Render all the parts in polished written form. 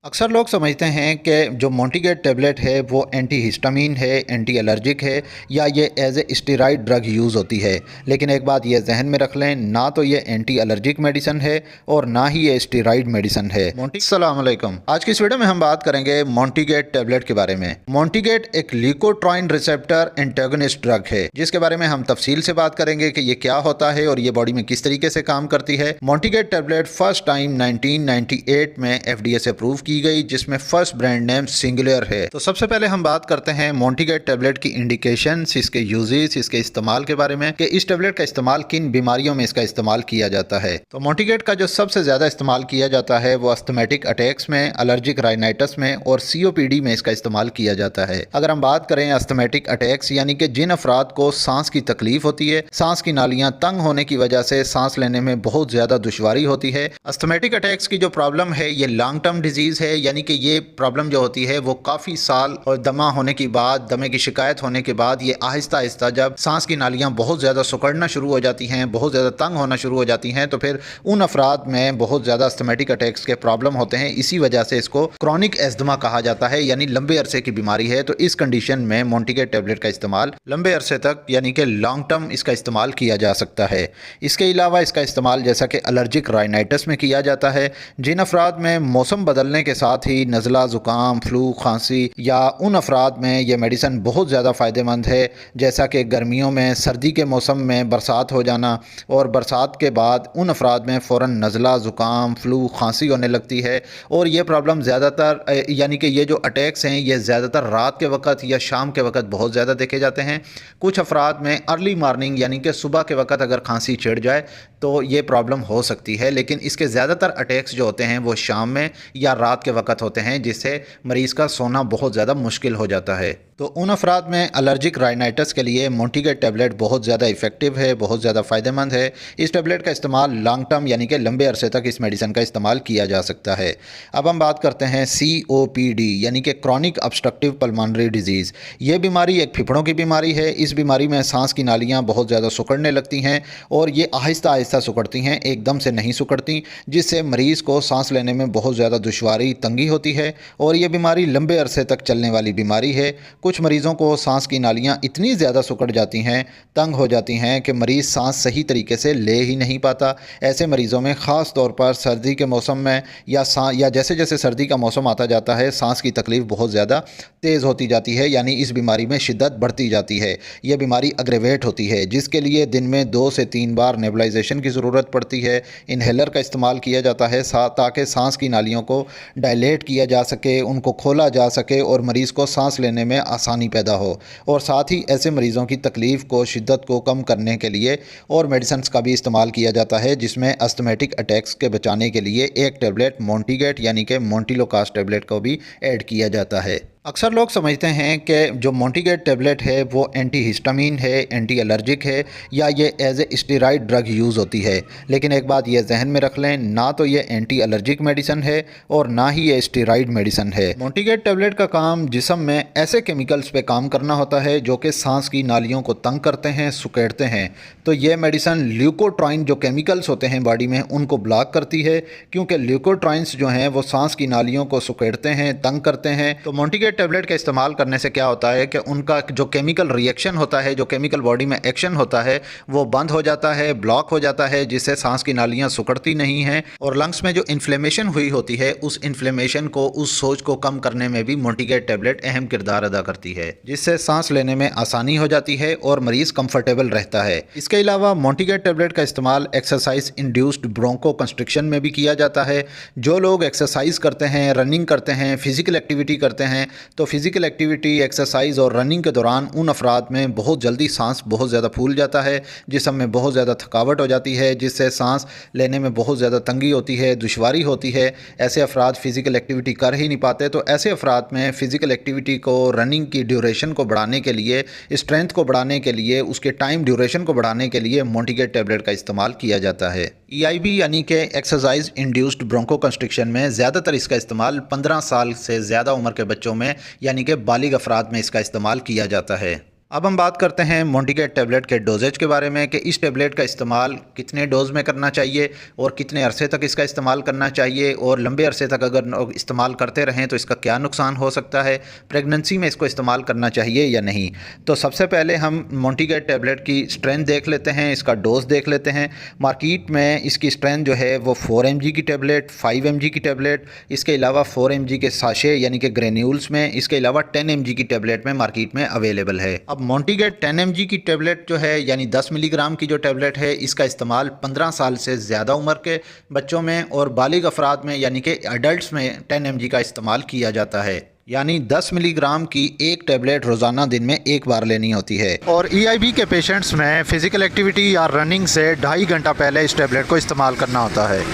अक्सर लोग समझते हैं कि जो मोंटीगेट टेबलेट है वो एंटी हिस्टामिन है, एंटी एलर्जिक है या ये as a steroid drug use होती है। लेकिन एक बात ये जहन में रख लें, ना तो ये एंटी एलर्जिक मेडिसिन है और ना ही ये स्टेरॉइड मेडिसिन है। अस्सलाम वालेकुम। आज की इस वीडियो में हम बात करेंगे मोंटीगेट टेबलेट के बारे में। मोंटीगेट एक ल्यूकोट्राइन रिसेप्टर एंटागोनिस्ट ड्रग है, जिसके बारे में हम तफसील से बात करेंगे कि ये क्या होता है और ये बॉडी में किस तरीके से काम करती है। मोंटीगेट टेबलेट फर्स्ट टाइम 1998 में FDA से अप्रूव की गई, जिसमें फर्स्ट ब्रांड नेम सिंगुलर है। तो सबसे पहले हम बात करते हैं मोंटीगेट टेबलेट की इंडिकेशंस, इसके यूजेस, इसके इस्तेमाल के बारे में कि इस टेबलेट का इस्तेमाल किन बीमारियों में इसका इस्तेमाल किया जाता है। तो मोंटीगेट का जो सबसे ज्यादा इस्तेमाल किया जाता है वो अस्थमेटिक अटैक्स में, एलर्जिक राइनाइटिस में और COPD में इसका इस्तेमाल किया जाता है। अगर हम बात करें अस्थमेटिक अटैक्स यानी कि जिन अफराद को सांस की तकलीफ होती है, सांस की नालियां तंग होने की वजह से सांस लेने में बहुत ज्यादा दुश्वारी होती है। अस्थमेटिक अटैक्स की जो प्रॉब्लम है ये लॉन्ग टर्म डिजीज है, यानी कि ये प्रॉब्लम जो होती है वो काफ़ी साल और दमा होने की बाद, दमे की शिकायत होने के बाद ये आहिस्ता आहिस्ता जब सांस की नालियाँ बहुत ज़्यादा सिकुड़ना शुरू हो जाती हैं, बहुत ज़्यादा तंग होना शुरू हो जाती हैं, तो फिर उन अफराद में बहुत ज़्यादा अस्थमेटिक अटैक्स के प्रॉब्लम होते हैं। इसी वजह से इसको क्रॉनिक एस्थमा कहा जाता है, यानी लंबे अरसे की बीमारी है। तो इस कंडीशन में मोंटीगेट टेबलेट का इस्तेमाल लंबे अरसे तक यानी कि लॉन्ग टर्म इसका इस्तेमाल किया जा सकता है। इसके अलावा इसका इस्तेमाल जैसा कि एलर्जिक राइनाइटिस में किया जाता है, जिन अफराद में मौसम बदलने के साथ ही नज़ला, ज़ुकाम, फ्लू, खांसी, या उन अफराद में ये मेडिसिन बहुत ज़्यादा फ़ायदेमंद है, जैसा कि गर्मियों में, सर्दी के मौसम में बरसात हो जाना और बरसात के बाद उन अफराद में फ़ौरन नज़ला, ज़ुकाम, फ्लू, खांसी होने लगती है। और ये प्रॉब्लम ज़्यादातर यानी कि ये जो अटैक्स हैं ये ज़्यादातर रात के वक्त या शाम के वक्त बहुत ज़्यादा देखे जाते हैं। कुछ अफराद में अर्ली मॉर्निंग यानी कि सुबह के वक्त अगर खांसी छिड़ जाए तो ये प्रॉब्लम हो सकती है, लेकिन इसके ज़्यादातर अटैक्स जो होते हैं वो शाम में या रात के वक्त होते हैं, जिससे मरीज़ का सोना बहुत ज़्यादा मुश्किल हो जाता है। तो उन अफराद में एलर्जिक राइनाइटिस के लिए मोंटीगेट टेबलेट बहुत ज़्यादा इफेक्टिव है, बहुत ज़्यादा फ़ायदेमंद है। इस टेबलेट का इस्तेमाल लॉन्ग टर्म यानी कि लंबे अरसे तक इस मेडिसिन का इस्तेमाल किया जा सकता है। अब हम बात करते हैं COPD यानी कि क्रॉनिक ऑब्स्ट्रक्टिव पल्मोनरी डिजीज़। ये बीमारी एक फेफड़ों की बीमारी है। इस बीमारी में सांस की नालियाँ बहुत ज़्यादा सिकुड़ने लगती हैं और ये आहिस्ता आहिस्ता सिकुड़ती हैं, एकदम से नहीं सिकुड़ती, जिससे मरीज़ को सांस लेने में बहुत ज़्यादा दुश्वारी, तंगी होती है। और ये बीमारी लंबे अरसे तक चलने वाली बीमारी है। कुछ मरीज़ों को सांस की नालियाँ इतनी ज़्यादा सिकुड़ जाती हैं, तंग हो जाती हैं कि मरीज़ सांस सही तरीके से ले ही नहीं पाता। ऐसे मरीज़ों में ख़ास तौर पर सर्दी के मौसम में या जैसे जैसे सर्दी का मौसम आता जाता है, सांस की तकलीफ़ बहुत ज़्यादा तेज़ होती जाती है, यानी इस बीमारी में शिद्दत बढ़ती जाती है। यह बीमारी अग्रेवेट होती है, जिसके लिए दिन में 2 से 3 बार नेबुलाइजेशन की ज़रूरत पड़ती है। इन्हेलर का इस्तेमाल किया जाता है ताकि सांस की नालियों को डायलेट किया जा सके, उनको खोला जा सके और मरीज़ को सांस लेने में आसानी पैदा हो। और साथ ही ऐसे मरीज़ों की तकलीफ़ को, शिद्दत को कम करने के लिए और मेडिसिन का भी इस्तेमाल किया जाता है, जिसमें अस्थमेटिक अटैक्स के बचाने के लिए एक टेबलेट मोंटीगेट यानी कि मोंटिलोकास्ट टेबलेट को भी ऐड किया जाता है। अक्सर लोग समझते हैं कि जो मोंटीगेट टेबलेट है वो एंटी हिस्टामिन है, एंटी एलर्जिक है या ये as a steroid drug use होती है। लेकिन एक बात ये जहन में रख लें, ना तो ये एंटी एलर्जिक मेडिसिन है और ना ही ये स्टेरॉइड मेडिसिन है। मोंटीगेट टेबलेट का काम जिस्म में ऐसे केमिकल्स पे काम करना होता है जो कि सांस की नालियों को तंग करते हैं, सुकेड़ते हैं। तो ये मेडिसिन ल्यूकोट्राइन जो केमिकल्स होते हैं बॉडी में उनको ब्लॉक करती है, क्योंकि ल्यूकोट्राइंस जो हैं वो सांस की नालियों को सुकेड़ते हैं, तंग करते हैं। तो मोंटीगेट टेबलेट का इस्तेमाल करने से क्या होता है कि उनका जो केमिकल रिएक्शन होता है, जो केमिकल बॉडी में एक्शन होता है, वो बंद हो जाता है, ब्लॉक हो जाता है, जिससे सांस की नालियां सिकुड़ती नहीं हैं। और लंग्स में जो इन्फ्लेमेशन हुई होती है, उस इन्फ्लेमेशन को, उस सोज को कम करने में भी मोंटीगेट टेबलेट अहम किरदार अदा करती है, जिससे सांस लेने में आसानी हो जाती है और मरीज कंफर्टेबल रहता है। इसके अलावा मोंटीगेट टेबलेट का इस्तेमाल एक्सरसाइज इंड्यूस्ड ब्रोंको कंस्ट्रिक्शन में भी किया जाता है। जो लोग एक्सरसाइज करते हैं, रनिंग करते हैं, फिजिकल एक्टिविटी करते हैं, तो फिज़िकल एक्टिविटी, एक्सरसाइज और रनिंग के दौरान उन अफराद में बहुत जल्दी सांस बहुत ज़्यादा फूल जाता है, जिस्म में बहुत ज़्यादा थकावट हो जाती है, जिससे सांस लेने में बहुत ज़्यादा तंगी होती है, दुश्वारी होती है। ऐसे अफराद फ़िज़िकल एक्टिविटी कर ही नहीं पाते। तो ऐसे अफराद में फ़िज़िकल एक्टिविटी को, रनिंग की ड्यूरेशन को बढ़ाने के लिए, स्ट्रेंथ को बढ़ाने के लिए, उसके टाइम ड्यूरेशन को बढ़ाने के लिए मोंटीगेट टेबलेट का इस्तेमाल किया जाता है। EIB यानी कि एक्सरसाइज इंड्यूस्ड ब्रोंको कंस्ट्रिक्शन में ज़्यादातर इसका इस्तेमाल 15 साल से ज़्यादा उम्र के बच्चों में यानी कि बालिग अफराद में इसका इस्तेमाल किया जाता है। अब हम बात करते हैं मोंटीकेट टैबलेट के डोजेज के बारे में कि इस टैबलेट का इस्तेमाल कितने डोज में करना चाहिए और कितने अरसे तक इसका इस्तेमाल करना चाहिए, और लंबे अरसे तक अगर इस्तेमाल करते रहें तो इसका क्या नुकसान हो सकता है, प्रेगनेंसी में इसको इस्तेमाल करना चाहिए या नहीं। तो सबसे पहले हम मोंटीकेट टैबलेट की स्ट्रेंथ देख लेते हैं, इसका डोज देख लेते हैं। मार्केट में इसकी स्ट्रेंथ जो है वो 4 mg की टैबलेट, 5 mg की टैबलेट, इसके अलावा 4 mg के साशे यानी कि ग्रेन्यूल्स में, इसके अलावा 10 mg की टैबलेट में मार्केट में अवेलेबल है। अब मोंटीकेट 10 mg की टैबलेट जो है यानी 10 मिलीग्राम की जो टैबलेट है, इसका इस्तेमाल 15 साल से ज़्यादा उम्र के बच्चों में और बालिग अफराद में यानी कि एडल्ट्स में 10 mg का इस्तेमाल किया जाता है। यानी 10 मिलीग्राम की एक टैबलेट रोज़ाना दिन में एक बार लेनी होती है। और EIB के पेशेंट्स में फ़िज़िकल एक्टिविटी या रनिंग से 2.5 घंटा पहले इस टैबलेट को इस्तेमाल करना होता है।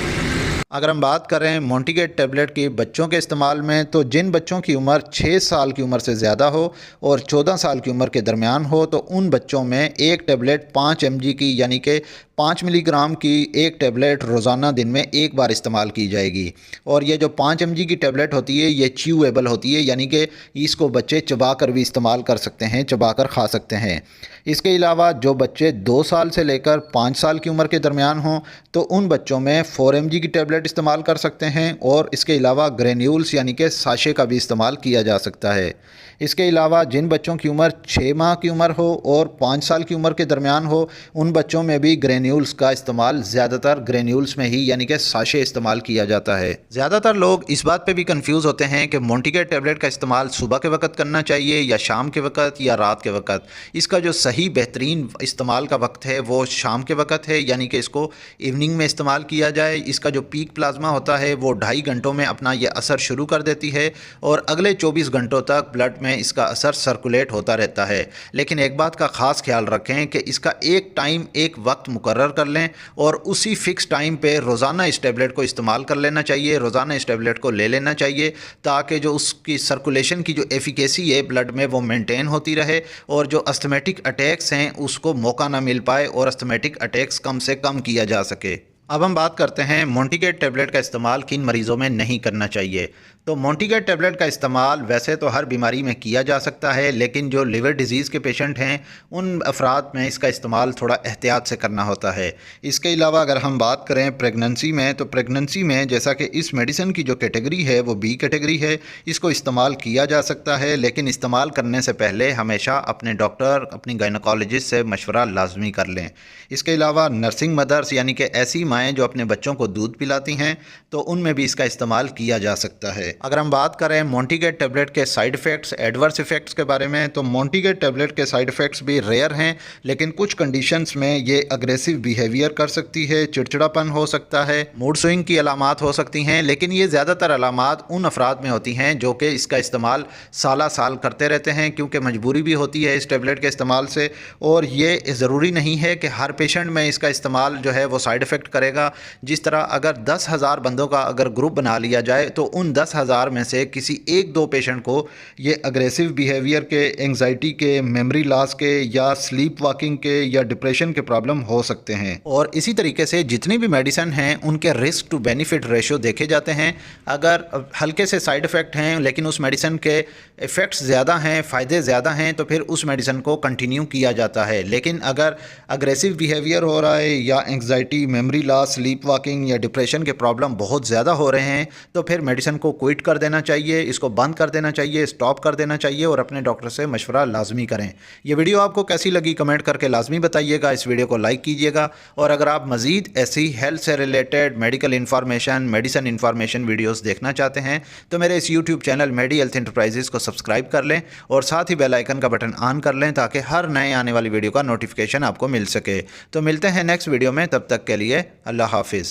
अगर हम बात करें मोंटीकेट टैबलेट की बच्चों के इस्तेमाल में, तो जिन बच्चों की उम्र 6 साल की उम्र से ज़्यादा हो और 14 साल की उम्र के दरमियान हो, तो उन बच्चों में एक टैबलेट 5 mg की यानी कि 5 मिलीग्राम की एक टैबलेट रोज़ाना दिन में एक बार इस्तेमाल की जाएगी। और ये जो 5 mg की टैबलेट होती है ये च्यूएबल होती है, यानी कि इसको बच्चे चबा कर भी इस्तेमाल कर सकते हैं, चबा कर खा सकते हैं। इसके अलावा जो बच्चे 2 साल से लेकर 5 साल की उम्र के दरमियान हों, तो उन बच्चों में 4 mg की टैबलेट इस्तेमाल कर सकते हैं, और इसके अलावा ग्रेन्यूल्स यानी कि साशे का भी इस्तेमाल किया जा सकता है। इसके अलावा जिन बच्चों की उम्र 6 माह की उम्र हो और 5 साल की उम्र के दरमियान हो, उन बच्चों में भी ग्रेन्यूल्स का इस्तेमाल, ज़्यादातर ग्रेन्यूल्स में ही यानी कि साशे इस्तेमाल किया जाता है। ज़्यादातर लोग इस बात पे भी कंफ्यूज होते हैं कि मोंटीकेट टैबलेट का इस्तेमाल सुबह के वक्त करना चाहिए या शाम के वक्त या रात के वक्त। इसका जो सही बेहतरीन इस्तेमाल का वक्त है वो शाम के वक्त है, यानी कि इसको इवनिंग में इस्तेमाल किया जाए। इसका जो पीक प्लाज्मा होता है वो 2.5 घंटों में अपना ये असर शुरू कर देती है और अगले 24 घंटों तक ब्लड में इसका असर सर्कुलेट होता रहता है। लेकिन एक बात का ख़ास ख्याल रखें कि इसका एक टाइम, एक वक्त मुकर्रर कर लें और उसी फ़िक्स टाइम पे रोज़ाना इस टैबलेट को इस्तेमाल कर लेना चाहिए, रोज़ाना इस टैबलेट को ले लेना चाहिए, ताकि जो उसकी सर्कुलेशन की जो एफिकेसी है ब्लड में वो मेंटेन होती रहे और जो अस्थमैटिक अटैक्स हैं उसको मौका ना मिल पाए और अस्थमैटिक अटैक्स कम से कम किया जा सके। अब हम बात करते हैं मोंटीकेट टैबलेट का इस्तेमाल किन मरीज़ों में नहीं करना चाहिए। तो मोंटीकेट टैबलेट का इस्तेमाल वैसे तो हर बीमारी में किया जा सकता है, लेकिन जो लिवर डिजीज़ के पेशेंट हैं उन अफराद में इसका इस्तेमाल थोड़ा एहतियात से करना होता है। इसके अलावा अगर हम बात करें प्रेगनेंसी में, तो प्रेगनेंसी में जैसा कि इस मेडिसिन की जो कैटेगरी है वो B कैटेगरी है, इसको इस्तेमाल किया जा सकता है, लेकिन इस्तेमाल करने से पहले हमेशा अपने डॉक्टर, अपनी गायनोकोलॉजिस्ट से मशवरा लाजमी कर लें। इसके अलावा नर्सिंग मदर्स यानी कि ऐसी माएँ जो अपने बच्चों को दूध पिलाती हैं, तो उनमें भी इसका इस्तेमाल किया जा सकता है। अगर हम बात करें मोंटीकेट टैबलेट के साइड इफ़ेक्ट्स, एडवर्स इफ़ेक्ट्स के बारे में, तो मोंटीकेट टैबलेट के साइड इफ़ेक्ट्स भी रेयर हैं, लेकिन कुछ कंडीशंस में ये अग्रेसिव बिहेवियर कर सकती है, चिड़चिड़ापन हो सकता है, मूड स्विंग की अलामात हो सकती हैं, लेकिन ये ज़्यादातर अलामात उन अफराद में होती हैं जो कि इसका इस्तेमाल साला साल करते रहते हैं, क्योंकि मजबूरी भी होती है इस टैबलेट के इस्तेमाल से। और ये ज़रूरी नहीं है कि हर पेशेंट में इसका इस्तेमाल जो है वो साइड इफ़ेक्ट करेगा। जिस तरह अगर 10,000 बंदों का अगर ग्रुप बना लिया जाए, तो उन 10,000 में से किसी 1-2 पेशेंट को ये अग्रेसिव बिहेवियर के, एंग्जाइटी के, मेमोरी लॉस के या स्लीप वॉकिंग के या डिप्रेशन के प्रॉब्लम हो सकते हैं। और इसी तरीके से जितनी भी मेडिसिन हैं उनके रिस्क टू बेनिफिट रेशियो देखे जाते हैं। अगर हल्के से साइड इफ़ेक्ट हैं लेकिन उस मेडिसिन के इफ़ेक्ट्स ज़्यादा हैं, फ़ायदे ज़्यादा हैं, तो फिर उस मेडिसिन को कंटिन्यू किया जाता है। लेकिन अगर अग्रेसिव बिहेवियर हो रहा है या anxiety, memory loss, sleep walking या डिप्रेशन के प्रॉब्लम बहुत ज़्यादा हो रहे हैं, तो फिर मेडिसिन को क्विट कर देना चाहिए, इसको बंद कर देना चाहिए, स्टॉप कर देना चाहिए और अपने डॉक्टर से मशवरा लाजमी करें। ये वीडियो आपको कैसी लगी कमेंट करके लाजमी बताइएगा। इस वीडियो को लाइक कीजिएगा और अगर आप मज़ीद ऐसी हेल्थ से related medical information, medicine information videos देखना चाहते हैं तो मेरे इस यूट्यूब चैनल मेडी हेल्थ एंटरप्राइजेज़ को सब्सक्राइब कर लें और साथ ही बेल आइकन का बटन ऑन कर लें ताकि हर नए आने वाली वीडियो का नोटिफिकेशन आपको मिल सके। तो मिलते हैं नेक्स्ट वीडियो में, तब तक के लिए अल्लाह हाफिज़।